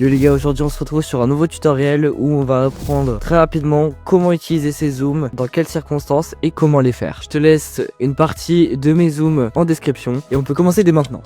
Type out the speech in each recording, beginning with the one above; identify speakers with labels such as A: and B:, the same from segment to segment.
A: Yo les gars, aujourd'hui on se retrouve sur un nouveau tutoriel où on va apprendre très rapidement comment utiliser ces zooms, dans quelles circonstances et comment les faire. Je te laisse une partie de mes zooms en description et on peut commencer dès maintenant.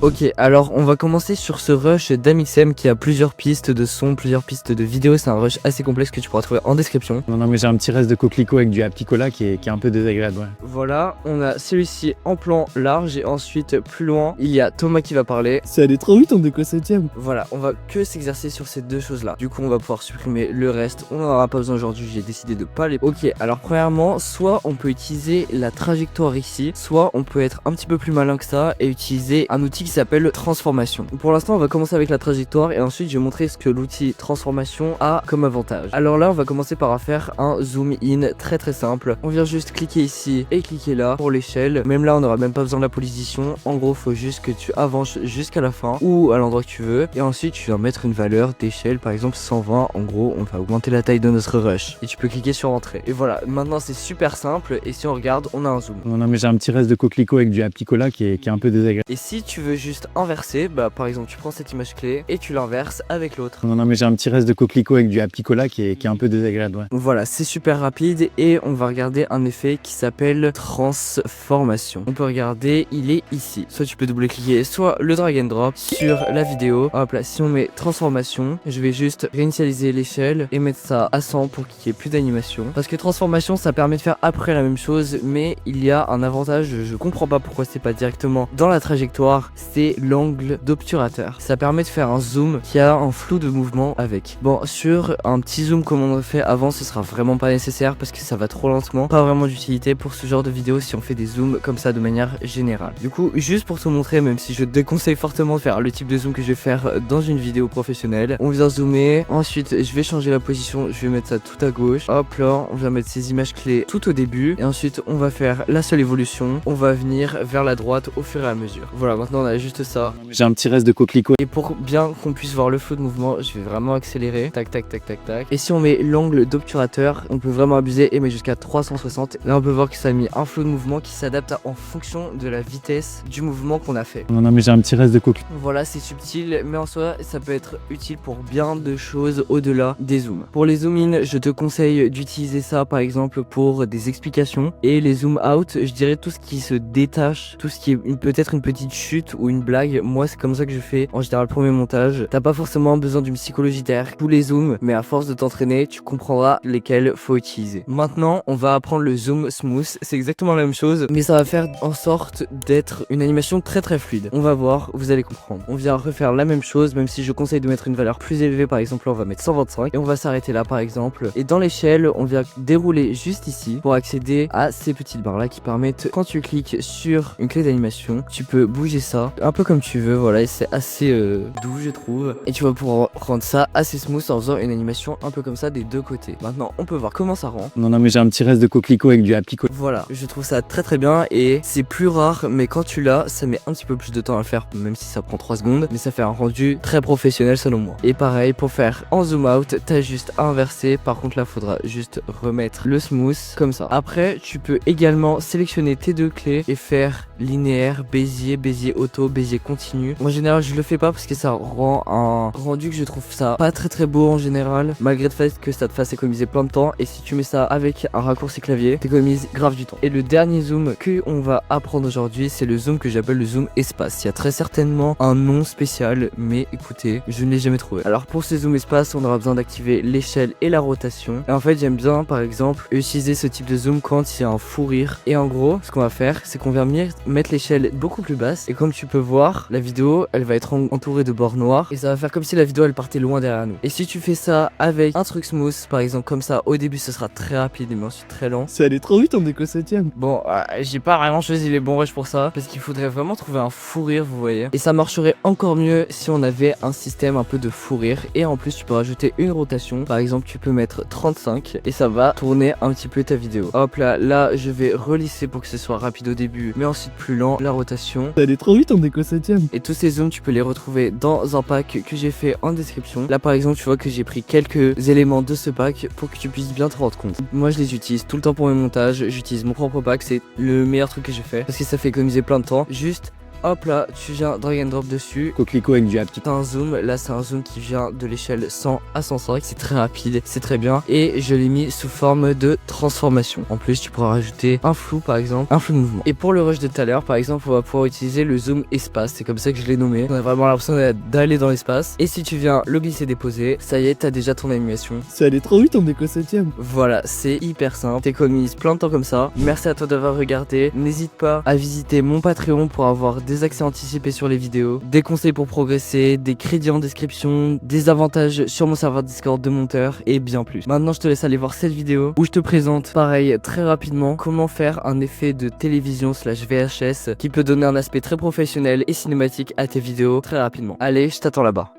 A: Ok, alors on va commencer sur ce rush d'Amixem qui a plusieurs pistes de son, plusieurs pistes de vidéos. C'est un rush assez complexe que tu pourras trouver en description.
B: Non mais j'ai un petit reste de coquelicot avec du Apticola qui est un peu désagréable, ouais.
A: Voilà, on a celui-ci en plan large et ensuite plus loin, il y a Thomas qui va parler.
C: Ça allait trop vite, on est quoi 7ème?
A: Voilà, on va que s'exercer sur ces deux choses là. Du coup on va pouvoir supprimer le reste, on n'en aura pas besoin aujourd'hui, j'ai décidé de pas les... Ok, alors premièrement, soit on peut utiliser la trajectoire ici, soit on peut être un petit peu plus malin que ça et utiliser un outil qui s'appelle transformation. Pour l'instant on va commencer avec la trajectoire et ensuite je vais montrer ce que l'outil transformation a comme avantage. Alors là on va commencer par faire un zoom in très simple. On vient juste cliquer ici et cliquer là pour l'échelle. Même là on n'aura même pas besoin de la position. En gros faut juste que tu avances jusqu'à la fin ou à l'endroit que tu veux et ensuite tu vas mettre une valeur d'échelle, par exemple 120. En gros on va augmenter la taille de notre rush et tu peux cliquer sur entrée. Et voilà, maintenant c'est super simple et si on regarde on a un zoom.
B: Non mais j'ai un petit reste de coquelicot avec du Apticola qui est un peu désagréable.
A: Et si tu veux juste inverser, bah par exemple tu prends cette image clé et tu l'inverses avec l'autre.
B: Non mais j'ai un petit reste de coquelicot avec du Apticola qui est un peu désagréable, ouais.
A: Voilà, c'est super rapide et on va regarder un effet qui s'appelle transformation. On peut regarder, il est ici. Soit tu peux double-cliquer, soit le drag and drop sur la vidéo. Hop là, si on met transformation, je vais juste réinitialiser l'échelle et mettre ça à 100 pour qu'il n'y ait plus d'animation. Parce que transformation, ça permet de faire après la même chose, mais il y a un avantage, je comprends pas pourquoi c'est pas directement dans la trajectoire, c'est l'angle d'obturateur. Ça permet de faire un zoom qui a un flou de mouvement avec. Bon, sur un petit zoom comme on a fait avant, ce sera vraiment pas nécessaire parce que ça va trop lentement. Pas vraiment d'utilité pour ce genre de vidéo si on fait des zooms comme ça de manière générale. Du coup, juste pour te montrer, même si je te déconseille fortement de faire le type de zoom que je vais faire dans une vidéo professionnelle, on vient zoomer. Ensuite, je vais changer la position. Je vais mettre ça tout à gauche. Hop là, on vient mettre ces images clés tout au début. Et ensuite, on va faire la seule évolution. On va venir vers la droite au fur et à mesure. Voilà, maintenant on a juste ça.
B: J'ai un petit reste de coquelicot.
A: Et pour bien qu'on puisse voir le flou de mouvement, je vais vraiment accélérer. Tac, tac, tac, tac, tac. Et si on met l'angle d'obturateur, on peut vraiment abuser et mettre jusqu'à 360. Là, on peut voir que ça a mis un flou de mouvement qui s'adapte en fonction de la vitesse du mouvement qu'on a fait.
B: Non mais j'ai un petit reste de coquelicot.
A: Voilà, c'est subtil, mais en soi, ça peut être utile pour bien de choses au-delà des zooms. Pour les zoom in, je te conseille d'utiliser ça par exemple pour des explications. Et les zoom out, je dirais tout ce qui se détache, tout ce qui est peut-être une petite chute ou une blague. Moi, c'est comme ça que je fais en général pour mes montages. T'as pas forcément besoin d'une psychologie derrière tous les zooms, mais à force de t'entraîner, tu comprendras lesquels faut utiliser. Maintenant, on va apprendre le zoom smooth. C'est exactement la même chose, mais ça va faire en sorte d'être une animation très fluide. On va voir, vous allez comprendre. On vient refaire la même chose, même si je conseille de mettre une valeur plus élevée. Par exemple, là, on va mettre 125 et on va s'arrêter là, par exemple. Et dans l'échelle, on vient dérouler juste ici pour accéder à ces petites barres là qui permettent, quand tu cliques sur une clé d'animation, tu peux bouger ça un peu comme tu veux. Voilà, et c'est assez doux, je trouve. Et tu vas pouvoir rendre ça assez smooth en faisant une animation un peu comme ça des deux côtés. Maintenant, on peut voir comment ça rend.
B: Non mais j'ai un petit reste de coquelicot avec du Apticola.
A: Voilà, je trouve ça très bien et c'est plus rare, mais quand tu l'as, ça met un petit peu plus de temps à le faire, même si ça prend 3 secondes, mais ça fait un rendu très professionnel selon moi. Et pareil, pour faire en zoom out, t'as juste à inverser. Par contre là, faudra juste remettre le smooth comme ça. Après, tu peux également sélectionner tes deux clés et faire linéaire, Bézier, Bézier auto, Bézier continu. En général, je le fais pas parce que ça rend un rendu que je trouve ça pas très beau en général, malgré le fait que ça te fasse économiser plein de temps. Et si tu mets ça avec un raccourci clavier, t'économises grave du temps. Et le dernier zoom que on va apprendre aujourd'hui, c'est le zoom que j'appelle le zoom espace. Il y a très certainement un nom spécial, mais écoutez, je ne l'ai jamais trouvé. Alors pour ce zoom espace, on aura besoin d'activer l'échelle et la rotation. Et en fait, j'aime bien par exemple utiliser ce type de zoom quand il y a un fou rire. Et en gros, ce qu'on va faire, c'est qu'on vient mettre l'échelle beaucoup plus basse. Et comme tu peux voir, la vidéo, elle va être entourée de bords noirs. Et ça va faire comme si la vidéo, elle partait loin derrière nous. Et si tu fais ça avec un truc smooth, par exemple comme ça, au début, ce sera très rapide, mais ensuite très lent.
C: Ça allait trop vite, on est quoi 7ème?
A: Bon, j'ai pas vraiment choisi les bons rushs pour ça, parce qu'il faudrait vraiment trouver un fou rire, vous voyez. Et ça marcherait encore mieux si on avait un système un peu de fou rire. Et en plus, tu peux rajouter une rotation. Par exemple, tu peux mettre 35 et ça va tourner un petit peu ta vidéo. Hop là, je vais relisser pour que ce soit rapide au début, mais ensuite plus lent, la rotation.
C: Ça allait trop vite, on est quoi 7ème?
A: Et tous ces zooms, tu peux les retrouver dans un pack que j'ai fait en description. Là, par exemple, tu vois que j'ai pris quelques éléments de ce pack pour que tu puisses bien te rendre compte. Moi, je les utilise tout le temps pour mes montages. J'utilise mon propre pack, c'est le meilleur truc que j'ai fait parce que ça fait économiser plein de temps. Juste Hop là, tu viens drag and drop dessus.
B: Coquelicot avec du haptique.
A: T'as un zoom, là c'est un zoom qui vient de l'échelle 100 à 105, c'est très rapide, c'est très bien. Et je l'ai mis sous forme de transformation. En plus tu pourras rajouter un flou par exemple, un flou de mouvement. Et pour le rush de tout à l'heure par exemple, on va pouvoir utiliser le zoom espace, c'est comme ça que je l'ai nommé. On a vraiment l'impression d'aller dans l'espace. Et si tu viens le glisser déposer, ça y est, t'as déjà ton animation.
C: Ça allait trop vite en déco 7ème.
A: Voilà, c'est hyper simple, t'économises plein de temps comme ça. Merci à toi d'avoir regardé, n'hésite pas à visiter mon Patreon pour avoir des accès anticipés sur les vidéos, des conseils pour progresser, des crédits en description, des avantages sur mon serveur Discord de monteur et bien plus. Maintenant je te laisse aller voir cette vidéo où je te présente pareil très rapidement comment faire un effet de télévision / VHS qui peut donner un aspect très professionnel et cinématique à tes vidéos très rapidement. Allez, je t'attends là-bas.